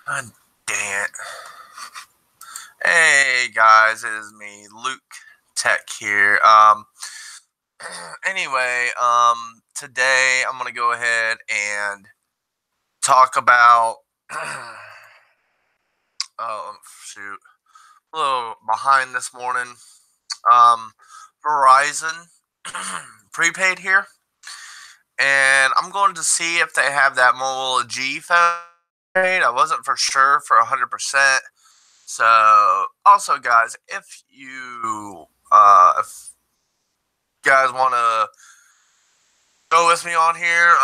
God dang it. Hey guys, it is me, Luke Tech here. Today I'm gonna go ahead and talk about oh shoot. A little behind this morning. Um Verizon prepaid here. And I'm going to see if they have that mobile G phone. I wasn't for sure for 100%. So, also, guys, if you guys want to go with me on here,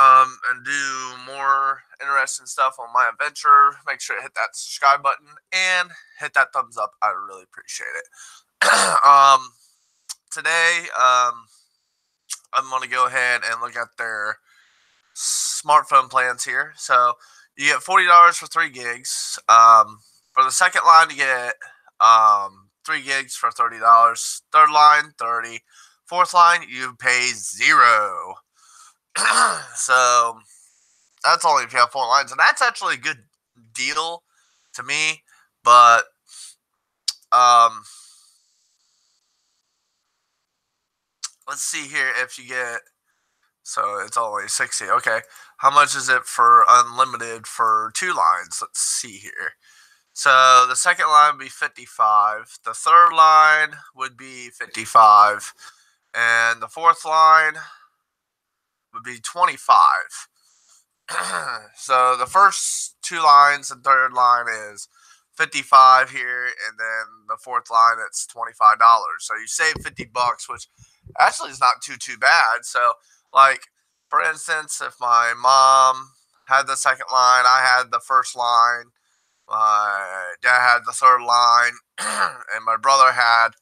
and do more interesting stuff on my adventure, make sure to hit that subscribe button and hit that thumbs up. I really appreciate it. Today, I'm going to go ahead and look at their smartphone plans here. So, you get $40 for 3 gigs. For the second line, you get 3 gigs for $30. Third line, 30. Fourth line, you pay 0. So that's only if you have 4 lines, and that's actually a good deal to me. But um, let's see here if you get. So it's only 60. Okay, how much is it for unlimited for 2 lines? Let's see here. So the second line would be 55. The third line would be 55. And the fourth line would be 25. So the first 2 lines and third line is 55 here, and then the fourth line it's $25. So you save $50, which actually is not too bad. So, like, for instance, if my mom had the second line, I had the first line, my dad had the third line, and my brother had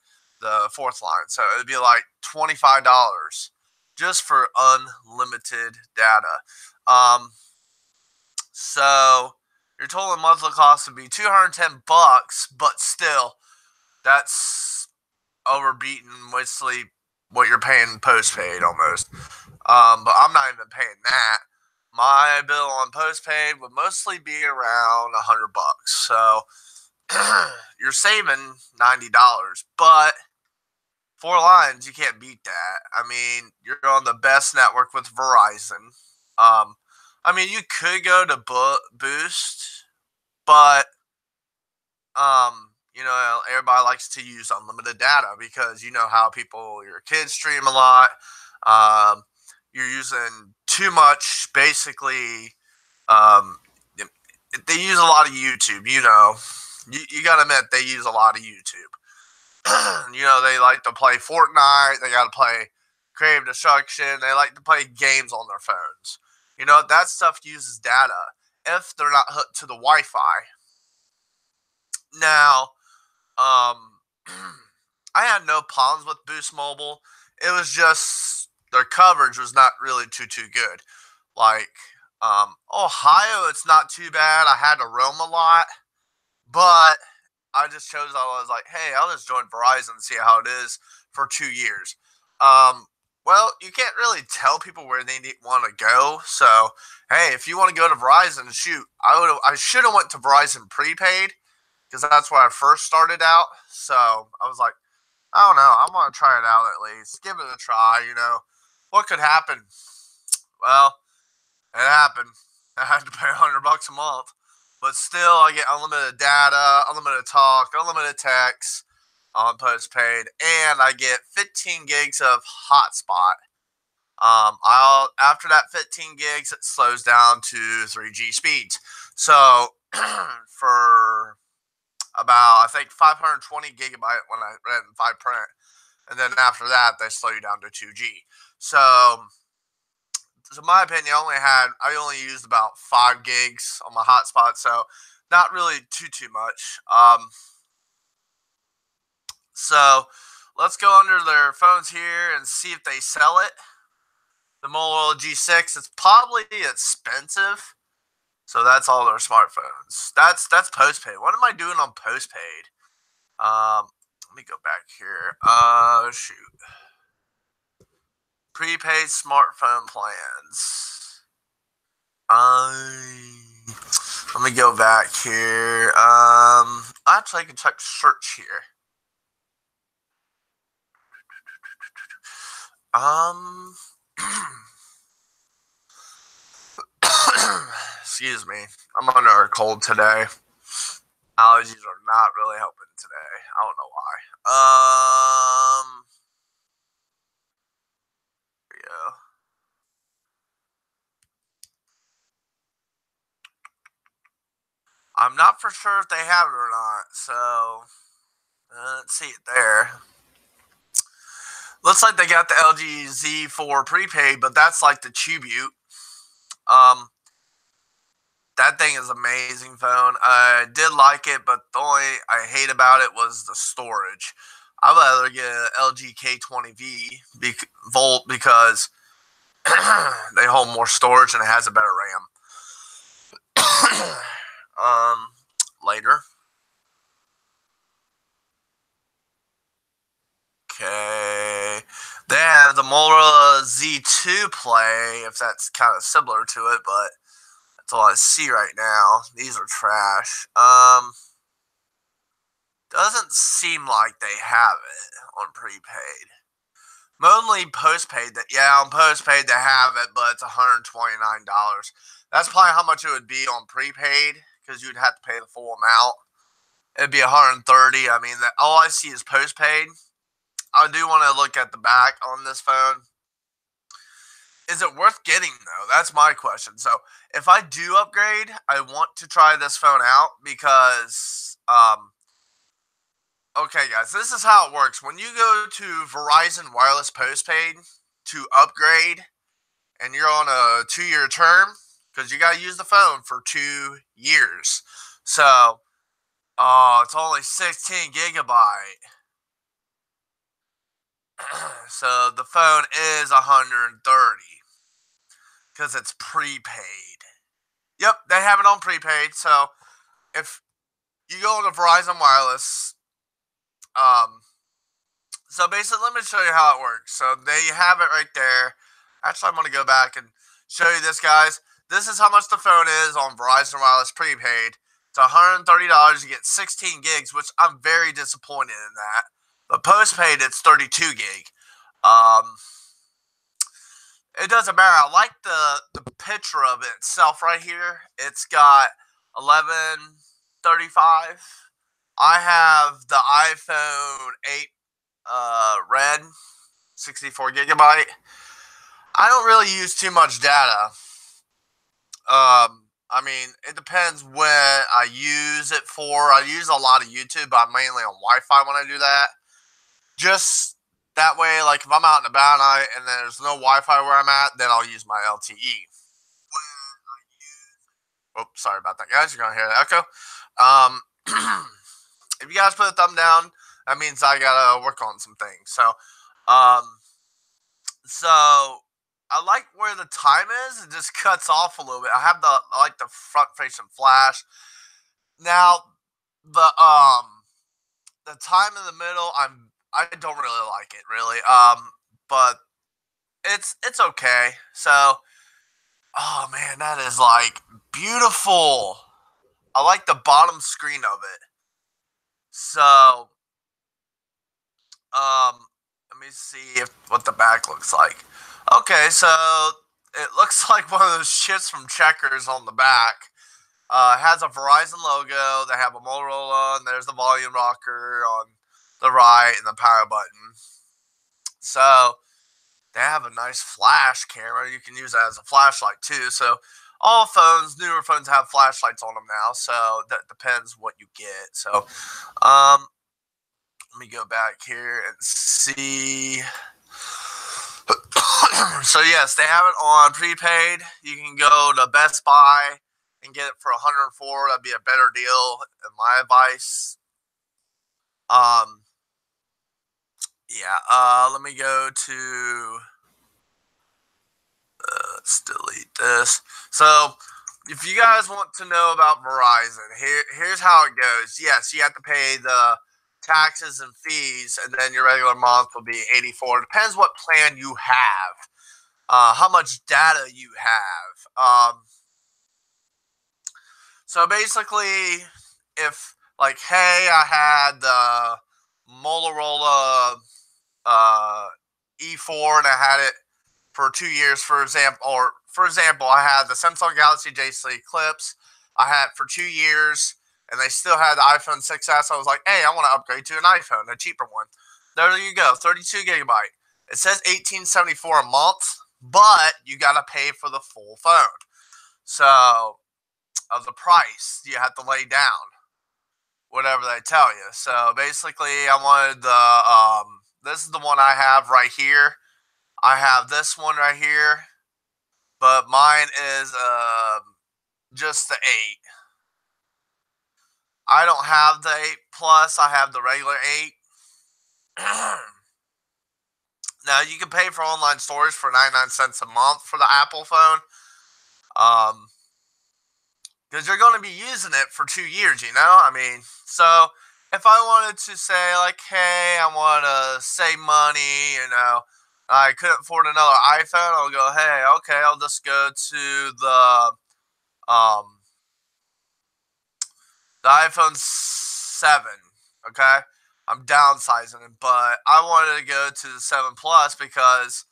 the fourth line. So it'd be like $25 just for unlimited data. So your total monthly cost would be $210, but still, that's overbeaten mostly what you're paying postpaid almost. But I'm not even paying that. My bill on postpaid would mostly be around $100. So you're saving $90, but 4 lines, you can't beat that. I mean, you're on the best network with Verizon. I mean, you could go to Boost, but everybody likes to use unlimited data because you know how your kids stream a lot. Um, you're using too much, basically. Um, they use a lot of YouTube. You got to admit they use a lot of YouTube. They like to play Fortnite. They got to play Creative Destruction. They like to play games on their phones. That stuff uses data if they're not hooked to the Wi-Fi. Now, I had no problems with Boost Mobile. It was just their coverage was not really too good. Like, Ohio, it's not too bad. I had to roam a lot, but I just chose. I was like, hey, I'll just join Verizon and see how it is for 2 years. Well, you can't really tell people where they want to go. So, hey, if you want to go to Verizon, shoot, I should have went to Verizon prepaid because that's where I first started out. So I was like, I don't know, I'm gonna try it out at least, give it a try. What could happen? Well, it happened. I had to pay $100 a month, but still, I get unlimited data, unlimited talk, unlimited text on postpaid, and I get 15 gigs of hotspot. I'll After that 15 gigs, it slows down to 3G speeds. So for about, I think, 520 gigabyte when I read in 5 print, and then after that they slow you down to 2G. So in my opinion, I only used about 5 gigs on my hotspot, so not really too much. So let's go under their phones here and see if they sell it. The Motorola G6, it's probably expensive. So that's all their smartphones. That's postpaid. What am I doing on postpaid? Let me go back here. Shoot. Prepaid smartphone plans. Let me go back here. Actually, I can type search here. Excuse me. I'm under a cold today. Allergies are not really helping today. I don't know why. Here we go. I'm not for sure if they have it or not, so let's see it there. Looks like they got the LG Z4 prepaid, but that's like the Tribute. That thing is amazing phone. I did like it, but the only I hate about it was the storage. I'd rather get an LG K20V Volt because they hold more storage and it has a better RAM. Later. Okay. They have the Motorola Z2 Play, if that's kind of similar to it, but that's all I see right now. These are trash. Doesn't seem like they have it on prepaid. Only postpaid that, yeah, on postpaid they have it, but it's $129. That's probably how much it would be on prepaid, because you'd have to pay the full amount. It'd be $130. I mean, all I see is postpaid. I do want to look at the back on this phone. Is it worth getting, though? That's my question. So, if I do upgrade, I want to try this phone out because, okay, guys, this is how it works. When you go to Verizon Wireless Postpaid to upgrade, and you're on a 2-year term, because you got to use the phone for 2 years. So, it's only 16 gigabyte. So the phone is $130 because it's prepaid. Yep, they have it on prepaid. So if you go on the Verizon Wireless, so basically, let me show you how it works. So they have it right there. Actually, I'm going to go back and show you this, guys. This is how much the phone is on Verizon Wireless prepaid. It's $130. You get 16 gigs, which I'm very disappointed in that. But postpaid, it's 32 gig. It doesn't matter. I like the picture of it itself right here. It's got 1135. I have the iPhone 8 red, 64 gigabyte. I don't really use too much data. I mean, it depends when I use it for. I use a lot of YouTube, but I'm mainly on Wi-Fi when I do that. Just that way, like if I'm out and about and there's no Wi-Fi where I'm at, then I'll use my LTE. Oh, sorry about that, guys. You're gonna hear the echo. If you guys put a thumb down, that means I gotta work on some things. So I like where the time is. It just cuts off a little bit. I like the front facing flash. Now the time in the middle, I don't really like it really. But it's okay. So, oh man, that is like beautiful. I like the bottom screen of it. So, let me see what the back looks like. Okay, so it looks like one of those shits from Checkers on the back. It has a Verizon logo. They have a Motorola, and there's the volume rocker on the right and the power button. So they have a nice flash camera. You can use that as a flashlight too. So all phones, newer phones have flashlights on them now. So that depends what you get. So let me go back here and see. So yes, they have it on prepaid. You can go to Best Buy and get it for $104. That'd be a better deal, in my advice. Yeah. Let me go to. Let's delete this. So, if you guys want to know about Verizon, here's how it goes. Yes, you have to pay the taxes and fees, and then your regular month will be $84. Depends what plan you have, how much data you have. So basically, if like, hey, I had the Motorola E4 and I had it for 2 years, for example, I had the Samsung Galaxy J3 Eclipse. I had it for 2 years, and they still had the iPhone 6s. I was like, hey, I want to upgrade to an iPhone, a cheaper one. There you go, 32 gigabyte. It says 1874 a month, but you gotta pay for the full phone. So of the price you have to lay down, whatever they tell you. So basically, I wanted the this is the one I have right here. I have this one right here, but mine is just the 8. I don't have the 8 Plus. I have the regular 8. Now you can pay for online storage for 99 cents a month for the Apple phone. Because you're going to be using it for 2 years, you know? I mean, so if I wanted to say, like, hey, I want to save money, I couldn't afford another iPhone, I'll go, hey, okay, I'll just go to um, the iPhone 7, okay? I'm downsizing it, but I wanted to go to the 7 Plus because,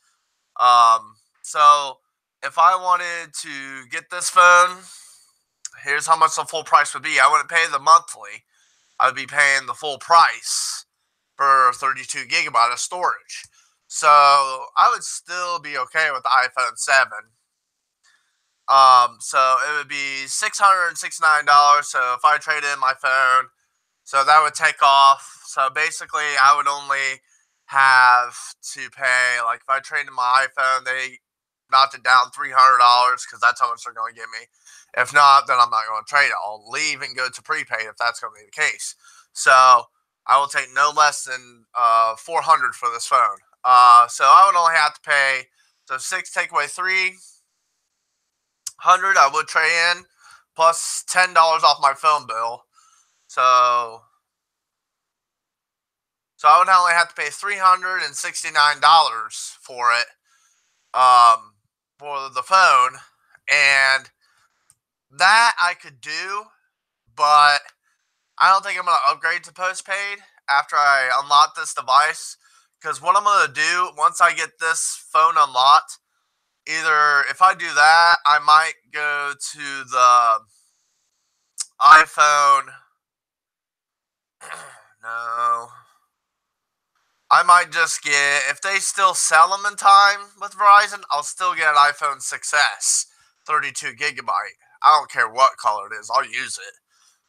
so if I wanted to get this phone, here's how much the full price would be. I wouldn't pay the monthly. I would be paying the full price for 32 gigabyte of storage. So I would still be okay with the iPhone 7. So it would be $669. So if I trade in my phone, so that would take off. So basically, I would only have to pay, like, if I trade in my iPhone, they knocked it down $300 because that's how much they're going to give me. If not, then I'm not going to trade it. I'll leave and go to prepaid if that's going to be the case. So I will take no less than $400 for this phone. So I would only have to pay, so 6 take away 300. I would trade in plus $10 off my phone bill. So I would only have to pay $369 for it, for the phone, and that I could do, but I don't think I'm going to upgrade to postpaid after I unlock this device, because what I'm going to do once I get this phone unlocked, either if I do that, I might go to the iPhone. No. I might just get, if they still sell them in time with Verizon, I'll still get an iPhone 6s, 32 gigabyte. I don't care what color it is, I'll use it.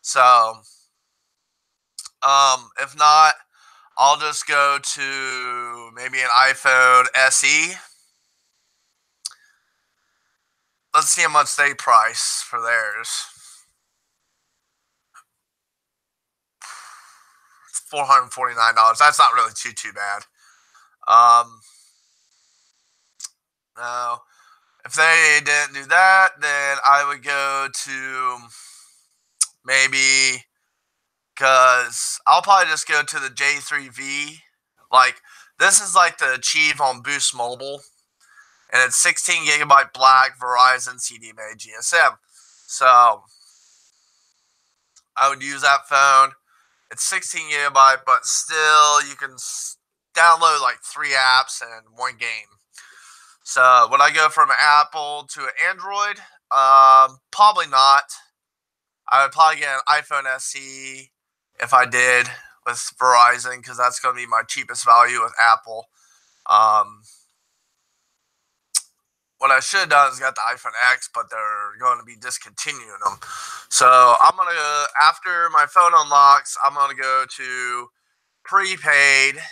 So, if not, I'll just go to maybe an iPhone SE. Let's see how much they price for theirs. It's $449. That's not really too bad. No. If they didn't do that, then I would go to maybe, because I'll probably just go to the J3V. Like, this is like the Achieve on Boost Mobile, and it's 16 gigabyte black Verizon CDMA GSM. So I would use that phone. It's 16 gigabyte, but still you can download like 3 apps and 1 game. So would I go from Apple to an Android? Probably not. I would probably get an iPhone SE if I did with Verizon, because that's going to be my cheapest value with Apple. What I should have done is got the iPhone X, but they're going to be discontinuing them. So I'm going to, after my phone unlocks, I'm going to go to prepaid,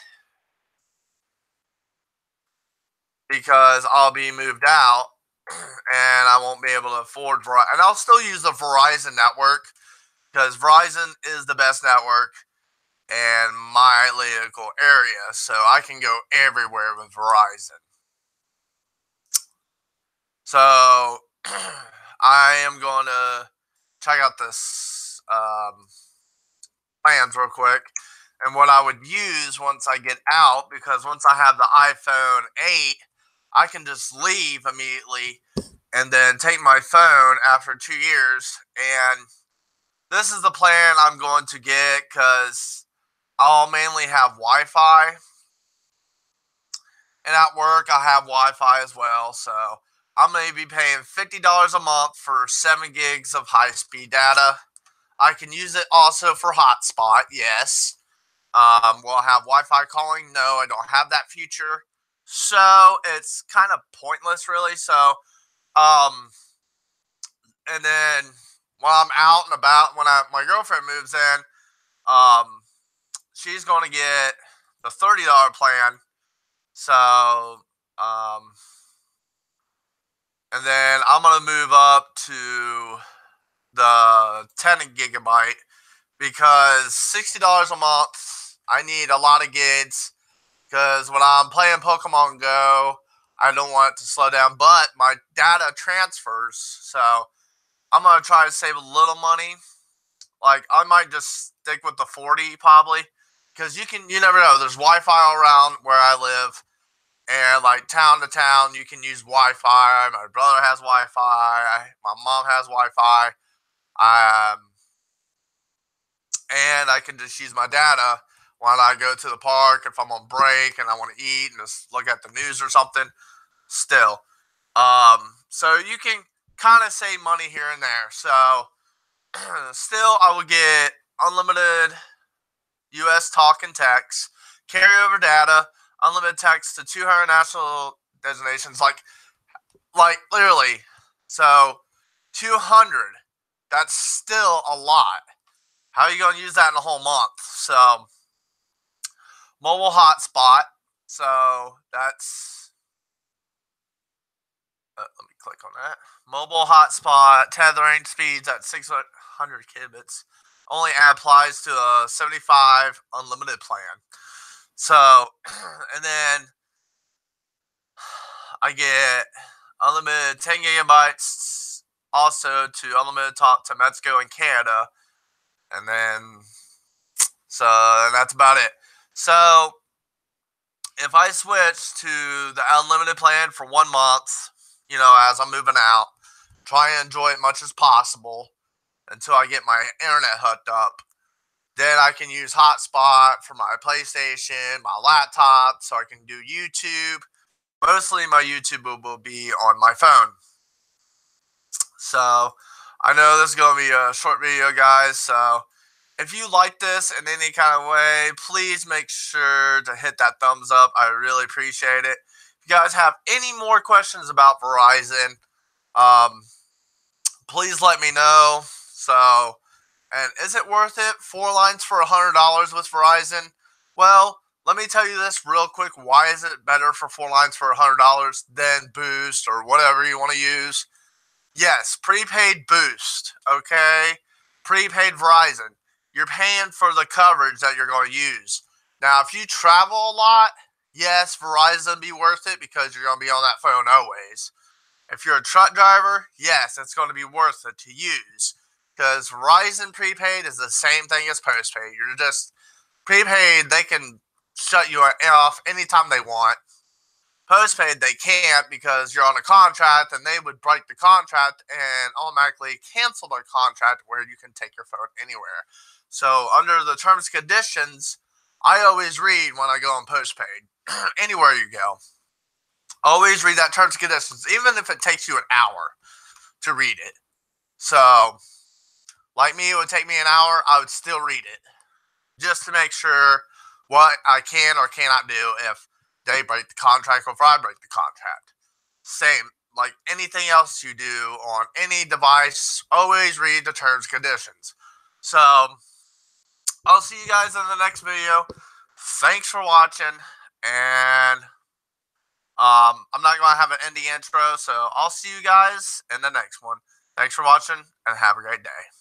because I'll be moved out and I won't be able to afford Verizon. And I'll still use the Verizon network, because Verizon is the best network in my local area. So I can go everywhere with Verizon. So I am going to check out this plans real quick, and what I would use once I get out, because once I have the iPhone 8, I can just leave immediately and then take my phone after 2 years and this is the plan I'm going to get because I'll mainly have Wi-Fi, and at work I have Wi-Fi as well. So I'm going to be paying $50 a month for 7 gigs of high-speed data. I can use it also for hotspot. Yes. Will I have Wi-Fi calling? No, I don't have that feature. So it's kind of pointless, really. So, um, and then while I'm out and about, when my girlfriend moves in, um, she's going to get the $30 plan. So, and then I'm going to move up to the 10 gigabyte because $60 a month, I need a lot of gigs. Because when I'm playing Pokemon Go, I don't want it to slow down, but my data transfers. So I'm going to try to save a little money. Like, I might just stick with the 40 probably. Because you never know. There's Wi Fi all around where I live. And like town to town, you can use Wi Fi. My brother has Wi Fi. My mom has Wi Fi. Um, and I can just use my data when I go to the park if I'm on break and I want to eat and just look at the news or something. Still, so you can kind of save money here and there. So, still, I will get unlimited U.S. talk and text, carryover data, unlimited text to 200 national designations, like literally. So, 200. That's still a lot. How are you going to use that in a whole month? So, mobile hotspot. So that's let me click on that. Mobile hotspot tethering speeds at 600 kilobits. Only applies to a 75 unlimited plan. So, and then I get unlimited 10 gigabytes also to unlimited talk to Mexico and Canada. And then, so that's about it. So, if I switch to the unlimited plan for 1 month, as I'm moving out, try and enjoy it much as possible until I get my internet hooked up. Then I can use hotspot for my PlayStation, my laptop, so I can do YouTube. Mostly my YouTube will be on my phone. So I know this is going to be a short video, guys. So if you like this in any kind of way, please make sure to hit that thumbs up. I really appreciate it. If you guys have any more questions about Verizon, um, please let me know. So, and is it worth it? 4 lines for $100 with Verizon? Well, let me tell you this real quick. Why is it better for 4 lines for $100 than Boost or whatever you want to use? Yes, prepaid Boost, okay? Prepaid Verizon. You're paying for the coverage that you're going to use. Now, if you travel a lot, yes, Verizon be worth it because you're going to be on that phone always. If you're a truck driver, yes, it's going to be worth it to use because Verizon prepaid is the same thing as postpaid. You're just prepaid, they can shut you off anytime they want. Postpaid, they can't because you're on a contract and they would break the contract and automatically cancel the contract where you can take your phone anywhere. So, under the terms and conditions, I always read when I go on postpaid, anywhere you go. Always read that terms and conditions, even if it takes you an hour to read it. So, like me, it would take me an hour, I would still read it just to make sure what I can or cannot do if they break the contract or if I break the contract. Same, like anything else you do on any device, always read the terms and conditions. So, I'll see you guys in the next video. Thanks for watching, and I'm not going to have an ending intro, so I'll see you guys in the next one. Thanks for watching, and have a great day.